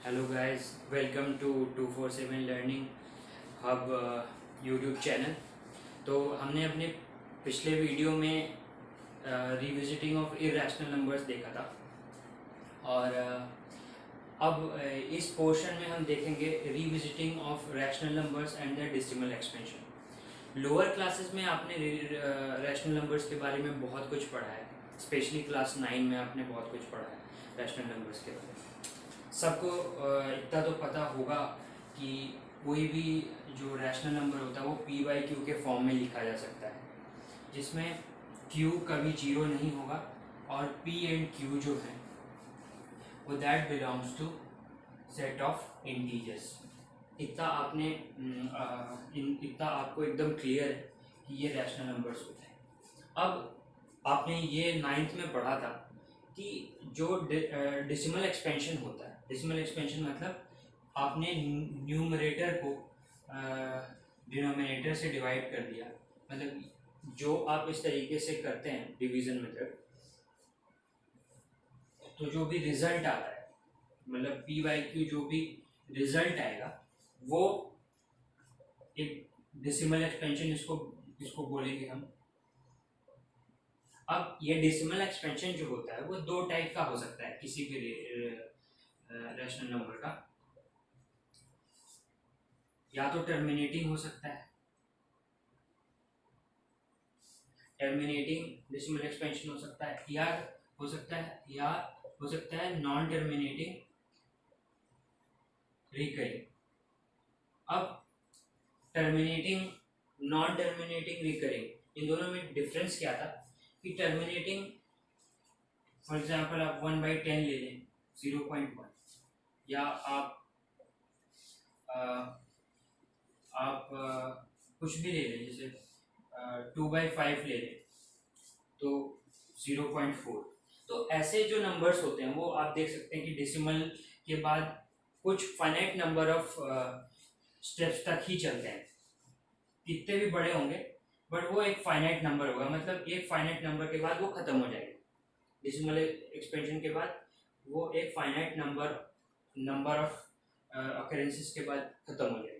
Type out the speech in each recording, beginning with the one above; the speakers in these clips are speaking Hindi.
Hello guys, welcome to 247 learning hub YouTube channel. तो हमने अपने पिछले वीडियो में रिविजिटिंग ऑफ इरेशनल नंबर्स देखा था और अब इस पोर्शन में हम देखेंगे revisiting of rational numbers and the decimal expansion. Lower classes में आपने रैशनल नंबर्स के बारे में बहुत कुछ पढ़ा है, स्पेशली क्लास 9 में आपने बहुत कुछ पढ़ा है रैशनल नंबर्स के बारे में। सबको इतना तो पता होगा कि कोई भी जो रैशनल नंबर होता है वो पी बाई क्यू के फॉर्म में लिखा जा सकता है, जिसमें क्यू कभी जीरो नहीं होगा और पी एंड क्यू जो है वो that belongs to set of integers. इतना आपने इतना आपको एकदम क्लियर है कि ये रैशनल नंबर्स होते हैं। अब आपने ये 9th में पढ़ा था कि जो डेसिमल एक्सपेंशन होता है, डेसिमल एक्सपेंशन मतलब आपने न्यूमरेटर को डिनोमिनेटर से डिवाइड कर दिया। मतलब जो आप इस तरीके से करते हैं डिवीजन मेथड, तो जो भी रिजल्ट आता है, मतलब पी बाई क्यू जो भी रिजल्ट आएगा वो एक डेसिमल एक्सपेंशन इसको बोलेंगे हम। अब ये डेसिमल एक्सपेंशन जो होता है वो दो टाइप का हो सकता है किसी भी रैशनल नंबर का। या तो टर्मिनेटिंग हो सकता है, टर्मिनेटिंग डेसिमल एक्सपेंशन हो सकता है, या हो सकता है नॉन टर्मिनेटिंग रिकरिंग। अब टर्मिनेटिंग, नॉन टर्मिनेटिंग, रिकरिंग, इन दोनों में डिफरेंस क्या था कि टर्मिनेटिंग, फॉर एग्जांपल आप 1/10 ले लें 0.1, या आप कुछ भी ले लें, जैसे 2/5 ले लें तो 0.4। तो ऐसे जो नंबर्स होते हैं वो आप देख सकते हैं कि डेसिमल के बाद कुछ फाइनाइट नंबर ऑफ स्टेप्स तक ही चलते हैं। कितने भी बड़े होंगे बट वो एक फाइनाइट नंबर होगा, मतलब एक फाइनाइट नंबर के बाद वो खत्म हो जाएगा। डेसिमल एक्सपेंशन के बाद वो एक फाइनाइट नंबर ऑफ अकरेंसेस के बाद खत्म हो जाएगा।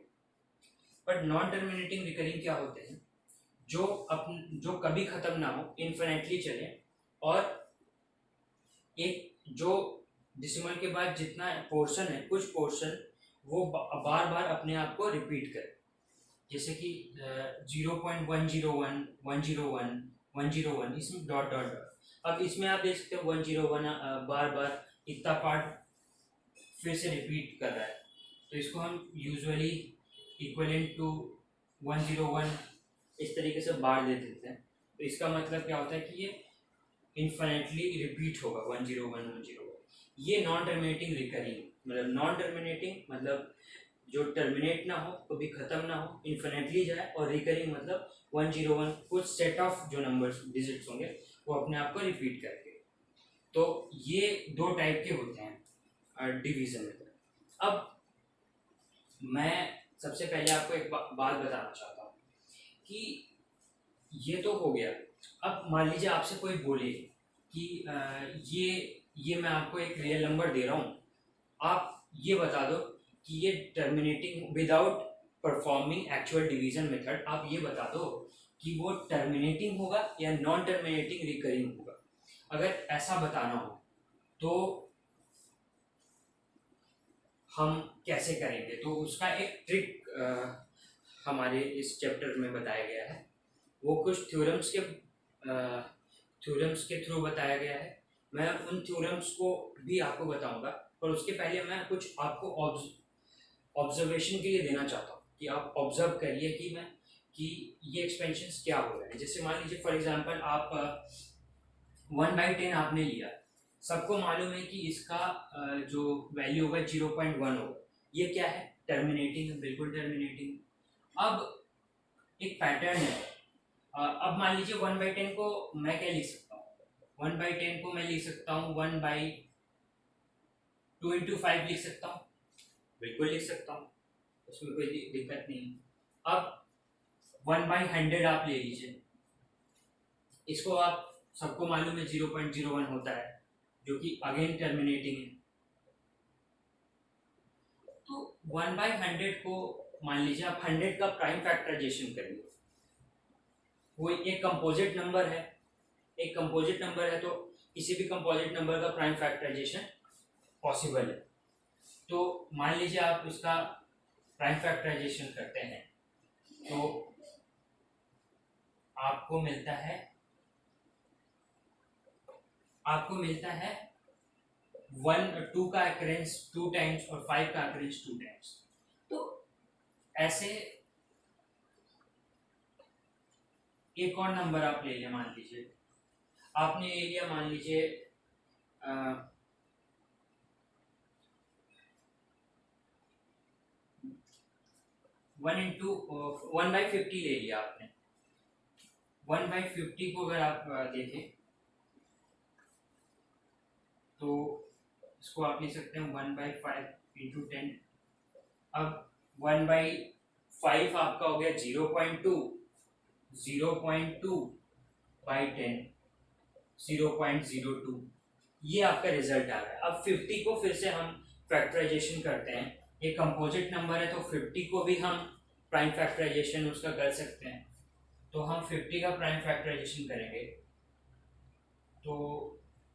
बट नॉन टर्मिनेटिंग रिकरिंग क्या होते हैं, जो कभी खत्म ना हो, इन्फिनिटली चले, और एक जो डेसिमल के बाद जितना पोर्शन है, कुछ पोर्शन वो बार बार अपने आप को रिपीट करे। जैसे कि 0.101, 101, 101, इसमें डॉट डॉट डॉट। अब इसमें आप देख सकते हो 101 बार बार इतना पार्ट फिर से रिपीट कर रहा है, तो इसको हम यूजुअली इक्विवेलेंट टू 101 इस तरीके से बार दे देते हैं। तो इसका मतलब क्या होता है कि ये इन्फिनिटली रिपीट होगा 101, 101। ये नॉन टर्मिनेटिंग रिकरिंग, मतलब नॉन टर्मिनेटिंग मतलब जो टर्मिनेट ना हो, कभी खत्म ना हो, इन्फिनिटली जाए, और रिकरिंग मतलब 101 कुछ सेट ऑफ जो नंबर्स डिजिट्स होंगे वो अपने आप को रिपीट करके। तो ये दो टाइप के होते हैं डिवीजन मेथड। अब मैं सबसे पहले आपको एक बात बताना चाहता हूँ कि ये तो हो गया। अब मान लीजिए आपसे कोई बोले कि ये मैं आपको एक रियल नंबर दे रहा हूँ, आप ये बता दो कि ये terminating without performing actual division method, आप ये बता दो कि वो टर्मिनेटिंग होगा या नॉन टर्मिनेटिंग रिकरिंग होगा। अगर ऐसा बताना हो तो हम कैसे करेंगे, तो उसका एक ट्रिक हमारे इस चैप्टर में बताया गया है। वो कुछ थ्योरम्स के थ्रू बताया गया है। मैं उन थ्योरम्स को भी आपको बताऊंगा, पर उसके पहले मैं कुछ आपको ऑब्जर्वेशन के लिए देना चाहता हूँ कि आप ऑब्जर्व करिए कि ये एक्सपेंशंस क्या हो रहे हैं। जैसे मान लीजिए फॉर एग्जांपल आप 1/10 आपने लिया, सबको मालूम है कि इसका जो वैल्यू होगा 0.1 होगा। ये क्या है, टर्मिनेटिंग है, बिल्कुल टर्मिनेटिंग। अब एक पैटर्न है। अब मान लीजिए 1/10 को मैं क्या लिख सकता हूँ, 1/10 को मैं लिख सकता हूँ 1/2 × 5 लिख सकता हूँ, बिल्कुल लिख सकता हूँ, उसमें कोई दिक्कत नहीं। अब 1/100 आप ले लीजिए, इसको आप सबको मालूम है 0.01 होता है, जो कि अगेन टर्मिनेटिंग है। 1/100 को मान लीजिए आप 100 का प्राइम फैक्टराइजेशन करिए, वो एक कंपोजिट नंबर है, एक कंपोजिट नंबर है तो किसी भी कंपोजिट नंबर का प्राइम फैक्टराइजेशन पॉसिबल है। तो मान लीजिए आप उसका प्राइम फैक्टराइजेशन करते हैं तो आपको मिलता है 2 का अक्रेंस 2 टाइम्स और 5 का अक्रेंस 2 टाइम्स। तो ऐसे एक और नंबर आप ले लिया, मान लीजिए आपने ले लिया, मान लीजिए 1/50 ले लिया आपने। 1/50 को अगर आप देखें तो इसको आप ले सकते हैं 1/5 इंटू 10। अब 1/5 आपका हो गया 0.2, 0.2 बाई 10 0.02, ये आपका रिजल्ट आ रहा है। अब 50 को फिर से हम फैक्टराइजेशन करते हैं, ये कंपोजिट नंबर है तो 50 को भी हम प्राइम फैक्टराइजेशन उसका कर सकते हैं। तो हम 50 का प्राइम फैक्टराइजेशन करेंगे तो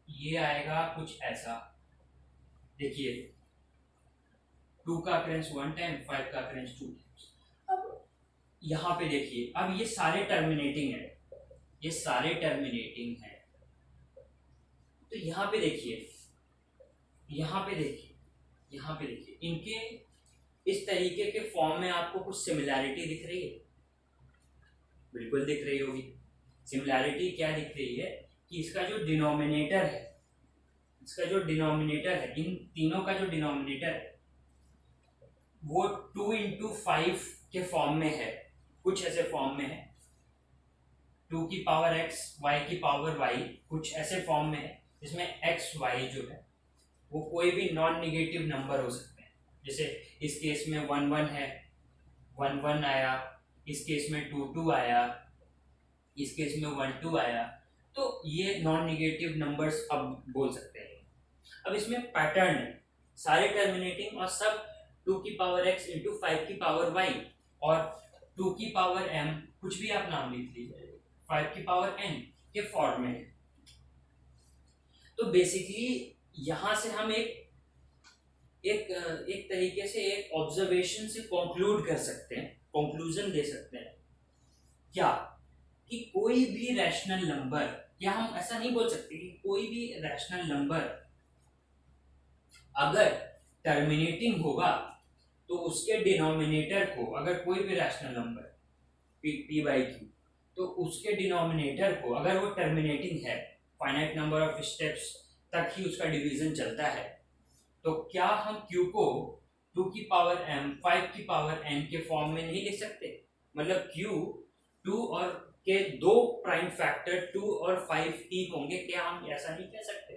ये आएगा कुछ ऐसा, देखिए 2 का अक्रेंस 1 टाइम, 5 का अक्रेंस 2 टाइम्स। अब यहाँ पे देखिए, अब ये सारे टर्मिनेटिंग है, ये सारे टर्मिनेटिंग है। तो यहाँ पे देखिए, यहाँ पे देखिए, यहाँ पे देखिए, इनके इस तरीके के फॉर्म में आपको कुछ सिमिलैरिटी दिख रही है? बिल्कुल दिख रही होगी। सिमिलैरिटी क्या दिख रही है कि इसका जो डिनोमिनेटर है, इसका जो डिनोमिनेटर है, इन तीनों का जो डिनोमिनेटर है वो 2 इंटू 5 के फॉर्म में है, कुछ ऐसे फॉर्म में है, 2 की पावर x, y की पावर y, कुछ ऐसे फॉर्म में है जिसमें x y जो है वो कोई भी नॉन निगेटिव नंबर हो सकते हैं। जैसे इस केस में 1 1 है, 1 1 आया, इस केस में 2 2 आया, इस केस में 1 2 आया। तो ये नॉन निगेटिव नंबर्स अब बोल सकते हैं। अब इसमें पैटर्न है, सारे टर्मिनेटिंग और सब 2 की पावर x इंटू 5 की पावर y और 2 की पावर m, कुछ भी आप नाम लिख लीजिए, 5 की पावर n के फॉर्म में है। तो बेसिकली यहाँ से हम एक तरीके से एक ऑब्जर्वेशन से कंक्लूड कर सकते हैं, कंक्लूजन दे सकते हैं क्या, कि कोई भी रैशनल नंबर, या हम ऐसा नहीं बोल सकते कि कोई भी रैशनल नंबर अगर टर्मिनेटिंग होगा तो उसके डिनोमिनेटर को, अगर कोई भी rational number p by Q, तो उसके डिनोमिनेटर को अगर वो टर्मिनेटिंग है, फाइनाइट नंबर ऑफ स्टेप्स तक ही उसका डिवीजन चलता है, तो क्या हम q को 2 की पावर m 5 की पावर n के फॉर्म में नहीं लिख सकते? मतलब q 2 और के दो प्राइम फैक्टर 2 और 5 ही होंगे, क्या हम ऐसा नहीं कह सकते?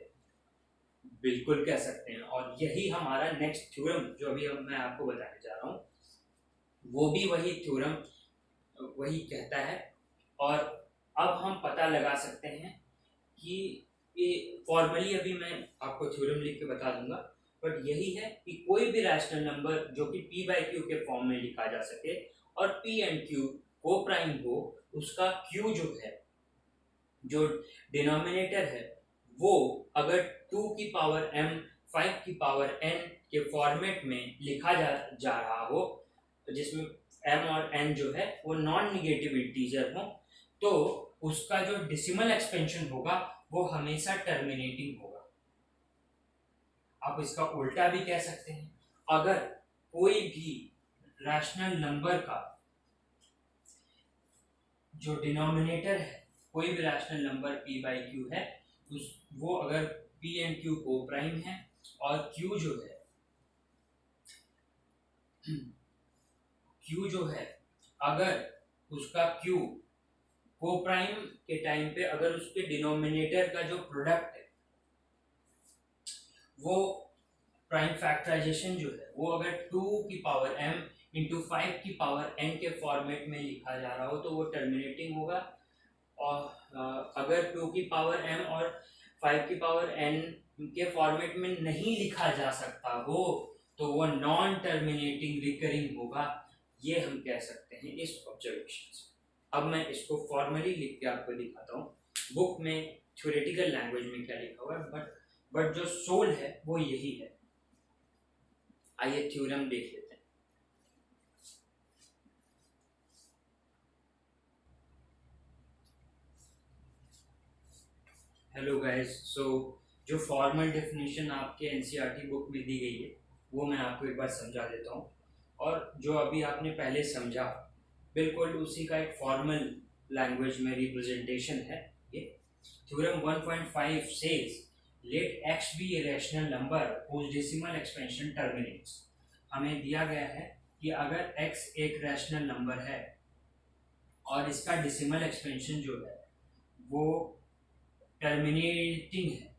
बिल्कुल कह सकते हैं। और यही हमारा नेक्स्ट थ्योरम जो अभी मैं आपको बताने जा रहा हूँ, वो भी वही थ्योरम वही कहता है। और अब हम पता लगा सकते हैं कि ये फॉर्मली अभी मैं आपको थ्योरम लिख के बता दूंगा, बट यही है कि कोई भी रैशनल नंबर जो कि p बाई क्यू के फॉर्म में लिखा जा सके और p एंड q को प्राइम हो, उसका q जो है, जो डिनोमिनेटर है, वो अगर 2 की पावर m 5 की पावर n के फॉर्मेट में लिखा जा रहा हो, जिसमें m और n जो है वो नॉन निगेटिव इंटीजर हो, तो उसका जो डेसिमल एक्सपेंशन होगा वो हमेशा टर्मिनेटिंग होगा। आप इसका उल्टा भी कह सकते हैं, अगर कोई भी रैशनल नंबर का जो डिनोमिनेटर है, कोई भी rational number p by Q है, वो अगर p एंड q को प्राइम है और q जो है अगर उसका q को प्राइम के टाइम पे अगर उसके डिनोमिनेटर का जो प्रोडक्ट है वो प्राइम फैक्टराइजेशन जो है वो अगर 2 की पावर m इंटू 5 की पावर n के फॉर्मेट में लिखा जा रहा हो तो वो टर्मिनेटिंग होगा। और अगर 2 की पावर m और 5 की पावर n के फॉर्मेट में नहीं लिखा जा सकता हो तो वो नॉन टर्मिनेटिंग रिकरिंग होगा, ये हम कह सकते हैं इस ऑब्जर्वेशन से। अब मैं इसको फॉर्मली लिख के आपको दिखाता हूँ, बुक में थ्योरेटिकल लैंग्वेज में क्या लिखा हुआ है, बट जो सोल है वो यही है। आइए थ्योरम देख लेते हैं। हेलो गाइस, सो जो फॉर्मल डेफिनेशन आपके एनसीईआरटी बुक में दी गई है वो मैं आपको एक बार समझा देता हूँ, और जो अभी आपने पहले समझा बिल्कुल उसी का एक फॉर्मल लैंग्वेज में रिप्रेजेंटेशन है ये। Theorem 1.5 says let x be a rational number whose decimal expansion terminates। हमें दिया गया है कि अगर x एक रैशनल नंबर है और इसका डेसिमल एक्सपेंशन जो है वो टर्मिनेटिंग है,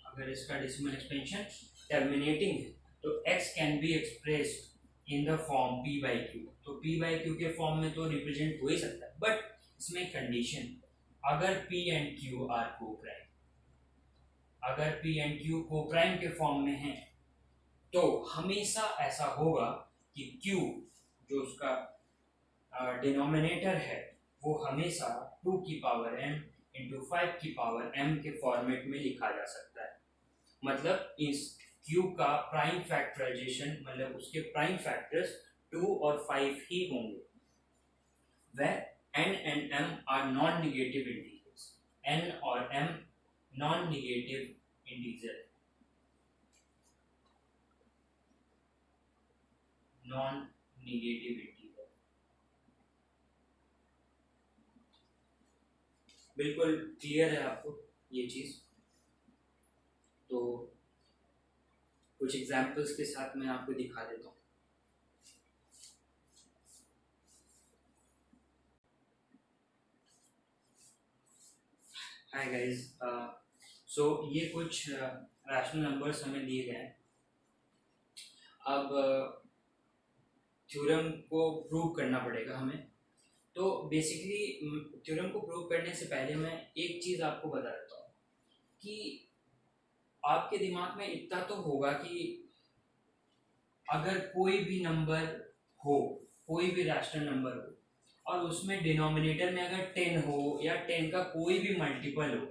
अगर इसका डेसिमल एक्सपेंशन टर्मिनेटिंग है तो x can be expressed in the form p by Q. तो p बाई क्यू के फॉर्म में तो रिप्रेजेंट हो ही सकता है, बट इसमें कंडीशन, अगर p एंड q आर को प्राइम, अगर p एंड q को प्राइम के फॉर्म में है तो हमेशा ऐसा होगा कि q जो उसका डिनोमिनेटर है वो हमेशा 2 की पावर m इंटू 5 की पावर m के फॉर्मेट में लिखा जा सकता है। मतलब इस q का प्राइम फैक्टराइजेशन, मतलब उसके प्राइम फैक्टर्स 2 और 5 ही होंगे, where n and m are non-negative integers, n और m non-negative integer, non-negative integer। बिल्कुल क्लियर है आपको ये चीज? तो कुछ एग्जांपल्स के साथ मैं आपको दिखा देता हूँ। हाय गाइस, सो ये कुछ रैशनल नंबर्स हमें दिए गए हैं। अब थ्योरम को प्रूव करना पड़ेगा हमें। तो बेसिकली थ्योरम को प्रूव करने से पहले मैं एक चीज़ आपको बता देता हूँ कि आपके दिमाग में इतना तो होगा कि अगर कोई भी नंबर हो, कोई भी रैशनल नंबर हो और उसमें डिनोमिनेटर में अगर 10 हो या 10 का कोई भी मल्टीपल हो,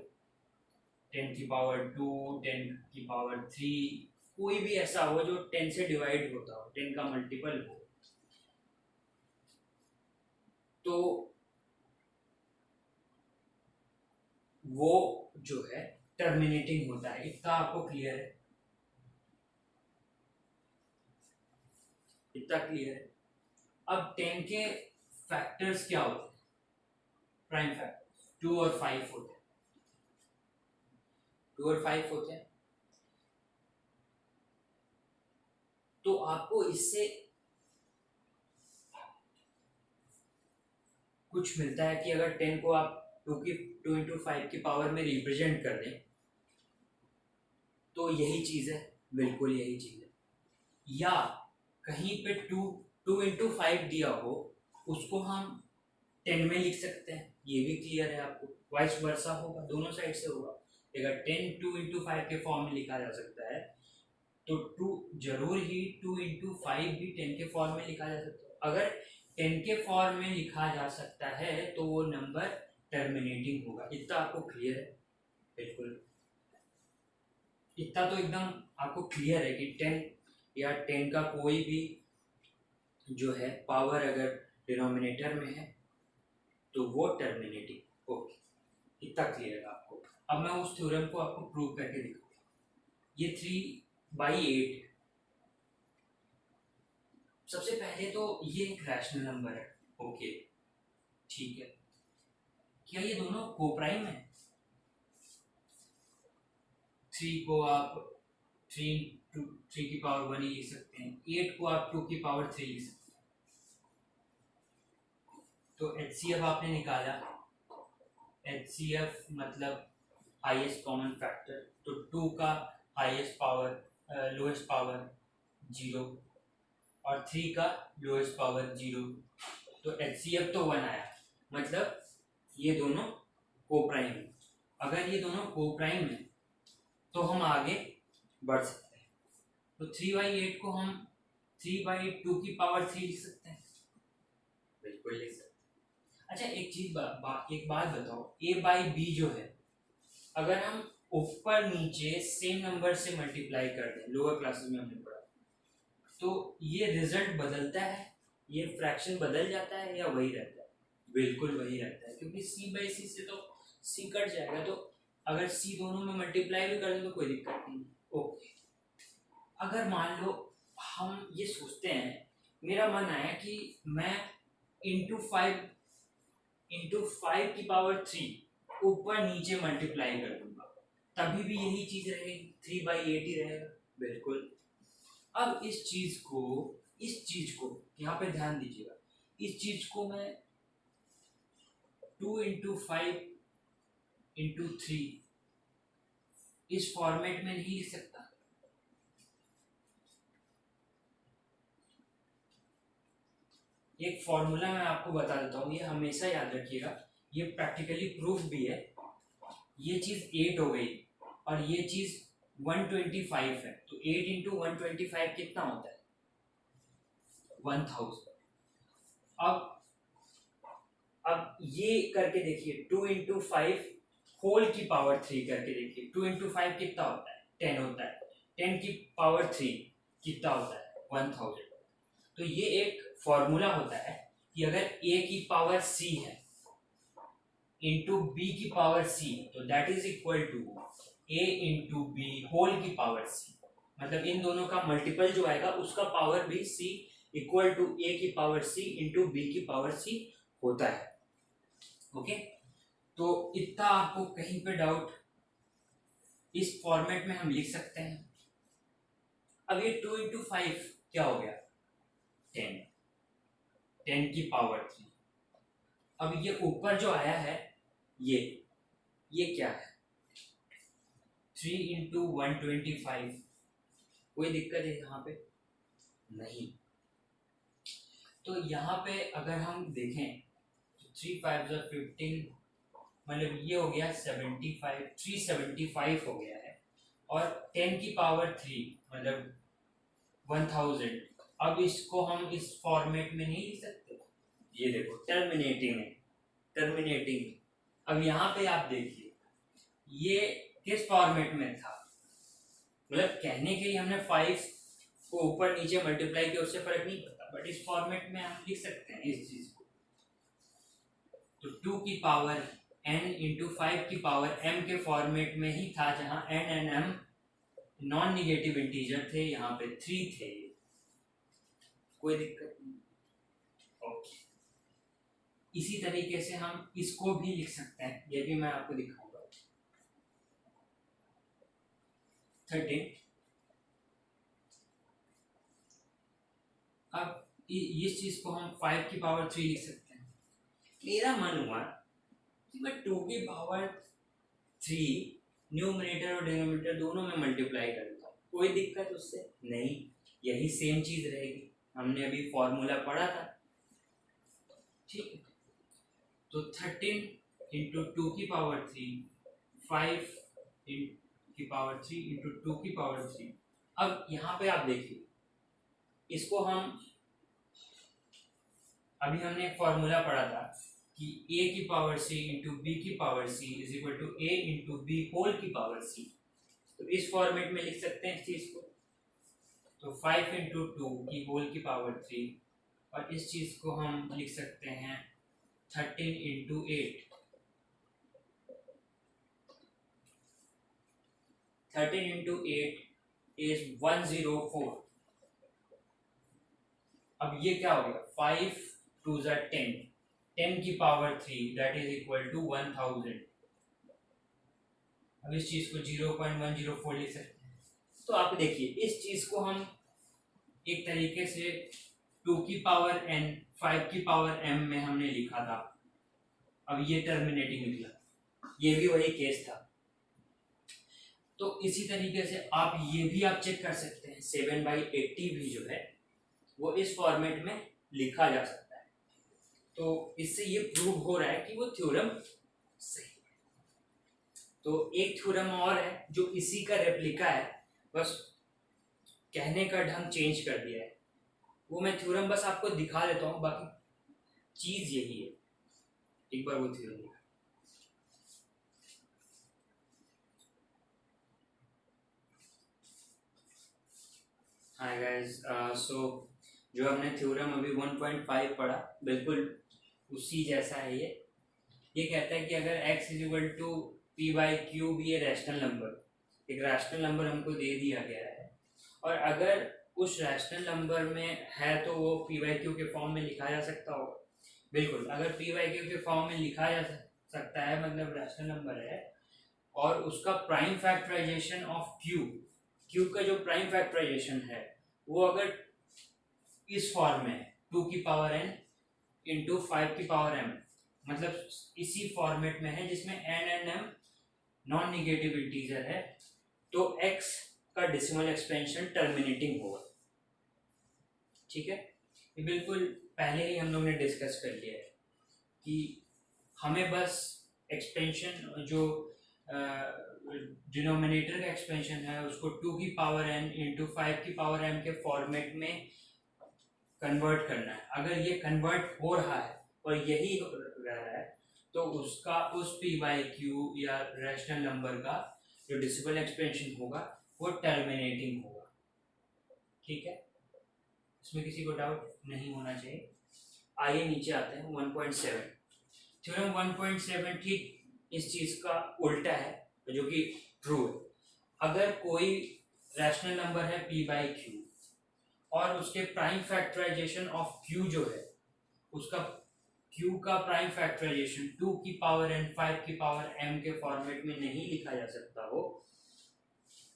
10 की पावर 2, 10 की पावर 3, कोई भी ऐसा हो जो 10 से डिवाइड होता हो, 10 का मल्टीपल हो, तो वो जो है टर्मिनेटिंग होता है। इतना आपको क्लियर है? इतना क्लियर है? अब 10 के फैक्टर्स क्या होते हैं? प्राइम फैक्टर्स 2 और 5 होते हैं, 2 और 5 होते हैं। तो आपको इससे कुछ मिलता है कि अगर 10 को आप 2 इंटू 5 की पावर में रिप्रेजेंट कर दें तो यही चीज़ है, बिल्कुल यही चीज़ है। या कहीं पे 2 इंटू 5 दिया हो उसको हम 10 में लिख सकते हैं, ये भी क्लियर है आपको। वाइस वर्सा होगा, दोनों साइड से होगा। अगर 10 2 इंटू 5 के फॉर्म में लिखा जा सकता है तो 2 जरूर ही 2 इंटू 5 भी 10 के फॉर्म में लिखा जा सकता है। अगर 10 के फॉर्म में लिखा जा सकता है तो वो नंबर टर्मिनेटिंग होगा। इतना आपको क्लियर है? बिल्कुल, इतना तो एकदम आपको क्लियर है कि 10 या 10 का कोई भी जो है पावर अगर डिनोमिनेटर में है तो वो टर्मिनेटिंग। ओके, इतना क्लियर है आपको? अब मैं उस थ्योरम को आपको प्रूव करके दिखाऊंगा। ये 3/8, सबसे पहले तो ये एक रैशनल नंबर है। ओके, ठीक है। क्या ये दोनों कोप्राइम है? 3 को आप 3 की पावर 1 ही लिख सकते हैं, 8 को आप 2 की पावर 3 लिख सकते हैं। तो HCF आपने निकाला, HCF मतलब हाईएस्ट कॉमन फैक्टर, तो 2 का हाईएस्ट पावर लोएस्ट पावर 0 और 3 का लोएस्ट पावर 0, तो HCF तो 1 आया। मतलब ये दोनों कोप्राइम है। अगर ये दोनों कोप्राइम है तो हम आगे बढ़ सकते हैं। तो 3/8 को हम 3/2 की पावर 3 लिख सकते हैं, बिल्कुल लिख सकते हैं। अच्छा एक चीज एक बात बताओ, a/b जो है अगर हम ऊपर नीचे सेम नंबर से मल्टीप्लाई कर दें, लोअर क्लासेस में हमने पढ़ा, तो ये रिजल्ट बदलता है, ये फ्रैक्शन बदल जाता है या वही रहता है? बिल्कुल वही रहता है, क्योंकि c/c से तो c कट जाएगा, तो अगर c दोनों में मल्टीप्लाई भी कर दें तो कोई दिक्कत नहीं। ओके, अगर मान लो हम ये सोचते हैं, मेरा मन आया कि मैं इंटू 5 की पावर 3 ऊपर नीचे मल्टीप्लाई कर दूंगा, तभी भी यही चीज रहेगी, 3/8 ही रहेगा, बिल्कुल। अब इस चीज को यहाँ पे ध्यान दीजिएगा, इस चीज को मैं 2 × 5 × 3 इस फॉर्मेट में नहीं लिख सकता। एक फॉर्मूला मैं आपको बता देता हूँ, ये हमेशा याद रखिएगा, ये प्रैक्टिकली प्रूफ भी है। ये चीज 8 हो गई और ये चीज 125 है, तो 8 × 125 कितना होता है? 1000। अब ये करके देखिए, 2 × 5 होल की पावर 3 करके देखिए, 2 × 5 कितना होता है? 10 होता है, 10 की पावर 3 कितना होता है? 1000। तो ये एक फॉर्मूला होता है कि अगर a की पावर c है इंटू b की पावर c, तो that is equal to a × b whole की पावर c, मतलब इन दोनों का मल्टीपल जो आएगा उसका पावर भी c इक्वल टू a की पावर c इंटू b की पावर c होता है। ओके, तो इतना आपको कहीं पे डाउट, इस फॉर्मेट में हम लिख सकते हैं। अब ये 2 × 5 क्या हो गया? 10 की पावर 3। अब ये ऊपर जो आया है ये क्या है? 3 × 125। कोई दिक्कत है यहाँ पे? नहीं। तो यहाँ पे अगर हम देखें तो 3 × 5 = 15, मतलब ये हो गया 75, 375 हो गया है, और 10 की पावर 3 मतलब 1000। अब इसको हम इस फॉर्मेट में नहीं लिख सकते, ये देखो टर्मिनेटिंग है, टर्मिनेटिंग। अब यहाँ पे आप देखिए ये किस फॉर्मेट में था, मतलब कहने के लिए हमने 5 को ऊपर नीचे मल्टीप्लाई किया, उससे फर्क नहीं पड़ता, बट इस फॉर्मेट में हम लिख सकते हैं इस चीज को। तो 2 की पावर n × 5 की पावर m के फॉर्मेट में ही था, जहां n and m non negative integer थे, यहाँ पे 3 थे, कोई दिक्कत नहीं। ओके, इसी तरीके से हम इसको भी लिख सकते हैं, ये भी मैं आपको दिखाऊंगा। 13। अब इस चीज को हम 5 की पावर 3 लिख सकते हैं। मेरा मन हुआ कि मैं 2 की पावर 3 न्यूमरेटर और डिनोमिनेटर दोनों में मल्टीप्लाई कर देता हूँ, कोई दिक्कत उससे नहीं, यही सेम चीज रहेगी, हमने अभी फॉर्मूला पढ़ा था, ठीक है। तो 13 × 2 की पावर 3, 5 की पावर 3 × 2 की पावर 3। अब यहाँ पे आप देखिए, इसको हम अभी हमने एक फॉर्मूला पढ़ा था कि a की पावर c × b की power c is equal to a × b whole की पावर c। तो इस फॉर्मेट में लिख सकते हैं इस चीज को, तो 5 × 2 की होल की पावर 3, और इस चीज को हम लिख सकते हैं 13 × 8। 13 × 8 is 104। अब ये क्या हो गया? 5 × 2 = 10, 10 की power 3 that is equal to 1000। अब इस चीज को 0.104 लिख सकते हैं। तो आप देखिए, इस चीज को हम एक तरीके से 2 की पावर n 5 की पावर m में हमने लिखा था, अब ये टर्मिनेटिंग निकला, ये भी वही केस था। तो इसी तरीके से आप ये भी आप चेक कर सकते हैं, 7/80 भी जो है वो इस फॉर्मेट में लिखा जा सकता है। तो इससे ये प्रूव हो रहा है कि वो थ्योरम सही है। तो एक थ्योरम और है जो इसी का रेप्लिका है, बस कहने का ढंग चेंज कर दिया है। वो मैं थ्योरम बस आपको दिखा देता हूँ, बाकी चीज यही है। एक बार वो थ्योरम हाय गाइस, सो जो हमने थ्योरम अभी 1.5 पढ़ा बिल्कुल उसी जैसा है। ये कहता है कि अगर x is equal to P by Q भी रैशनल नंबर, एक रैशनल नंबर हमको दे दिया गया है, और अगर उस रैशनल नंबर में है तो वो पी बाई क्यू के फॉर्म में लिखा जा सकता होगा। बिल्कुल, अगर पी बाई क्यू के फॉर्म में लिखा जा सकता है मतलब रैशनल नंबर है, और उसका प्राइम फैक्टराइजेशन ऑफ क्यू का जो प्राइम फैक्टराइजेशन है वो अगर इस फॉर्म में 2 की पावर n इंटू 5 की पावर m, मतलब इसी फॉर्मेट में है जिसमें n and m non negative integer है, तो x का डेसिमल एक्सपेंशन टर्मिनेटिंग होगा। ठीक है, ये बिल्कुल पहले ही हम लोग ने डिस्कस कर लिया है कि हमें बस एक्सपेंशन जो डिनोमिनेटर का एक्सपेंशन है उसको 2 की पावर n इंटू 5 की पावर m के फॉर्मेट में कन्वर्ट करना है। अगर ये कन्वर्ट हो रहा है और यही रह रहा है तो उसका उस पी बाई क्यू या रैशनल नंबर का जो डेसिमल एक्सपेंशन होगा वो टर्मिनेटिंग होगा। ठीक है, इसमें किसी को डाउट नहीं होना चाहिए। आइए नीचे आते हैं 1.7। थ्योरम 1.7 ठीक इस चीज का उल्टा है, जो कि ट्रू है। अगर कोई रैशनल नंबर है p बाई क्यू और उसके प्राइम फैक्टराइजेशन ऑफ q जो है उसका q का प्राइम फैक्टराइजेशन 2 की पावर n 5 की पावर m के फॉर्मेट में नहीं लिखा जा सकता हो,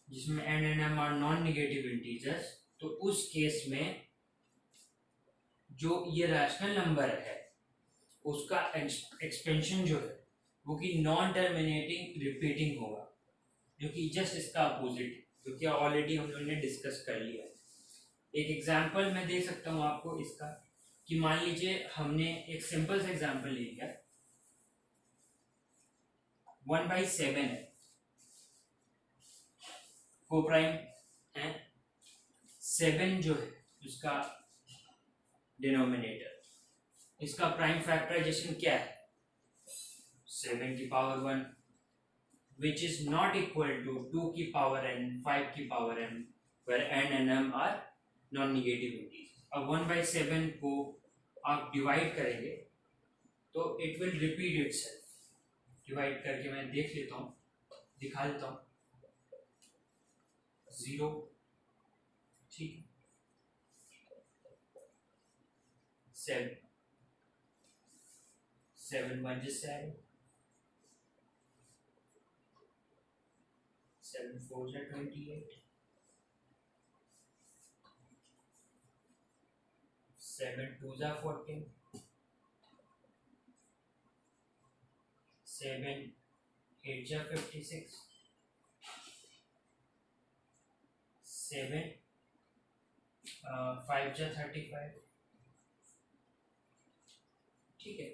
जिसमें n and m are non negative integers, तो उस केस में जो ये रैशनल नंबर है उसका एक्सपेंशन जो है वो कि नॉन टर्मिनेटिंग रिपीटिंग होगा, जो कि जस्ट इसका अपोजिट, जो कि ऑलरेडी हम लोगों ने डिस्कस कर लिया है। एक एग्जांपल मैं दे सकता हूँ आपको इसका, कि मान लीजिए हमने एक सिंपल सा एग्जांपल ले लिया, 1/7 है, को प्राइम है, 7 जो है उसका डिनोमिनेटर, इसका प्राइम फैक्टराइजेशन क्या है 7 की power 1, which is not equal to 2 की पावर n 5 की power m, where n and m are non negative integer. अब 1/7 को आप डिवाइड करेंगे तो it will repeat itself. Divide करके मैं देख लेता हूँ, दिखा देता हूँ, 0, ठीक, 7 1 is 7, 7 4 is 28, 7 2 is 14, 7 8 is 56, 7 5 is 35। ठीक है,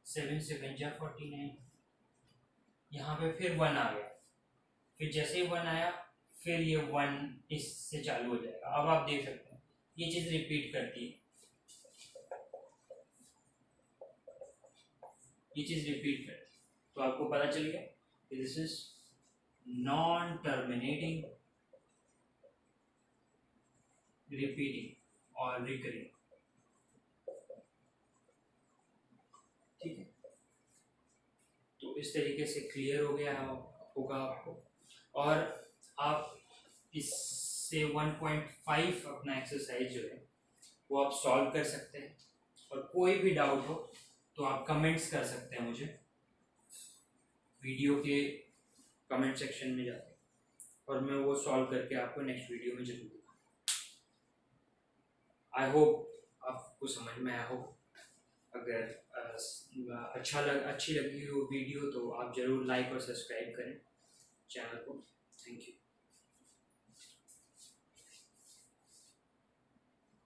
7 7 is 49। यहाँ पे फिर 1 आ गया, फिर जैसे ही 1 आया फिर ये 1 इससे चालू हो जाएगा। अब आप देख सकते हैं ये चीज रिपीट करती है, ये चीज रिपीट करती है, तो आपको पता चल गया कि this is non terminating repeating और रिकरिंग। ठीक है, तो इस तरीके से क्लियर हो गया होगा आपको, और आप इससे 1.5 अपना एक्सरसाइज जो है वो आप सॉल्व कर सकते हैं, और कोई भी डाउट हो तो आप कमेंट्स कर सकते हैं मुझे वीडियो के कमेंट सेक्शन में जाके, और मैं वो सॉल्व करके आपको नेक्स्ट वीडियो में जरूर दूंगा। आई होप आपको समझ में आया हो। अगर अच्छी लगी हो वीडियो तो आप ज़रूर लाइक और सब्सक्राइब करें चैनल को। Thank you.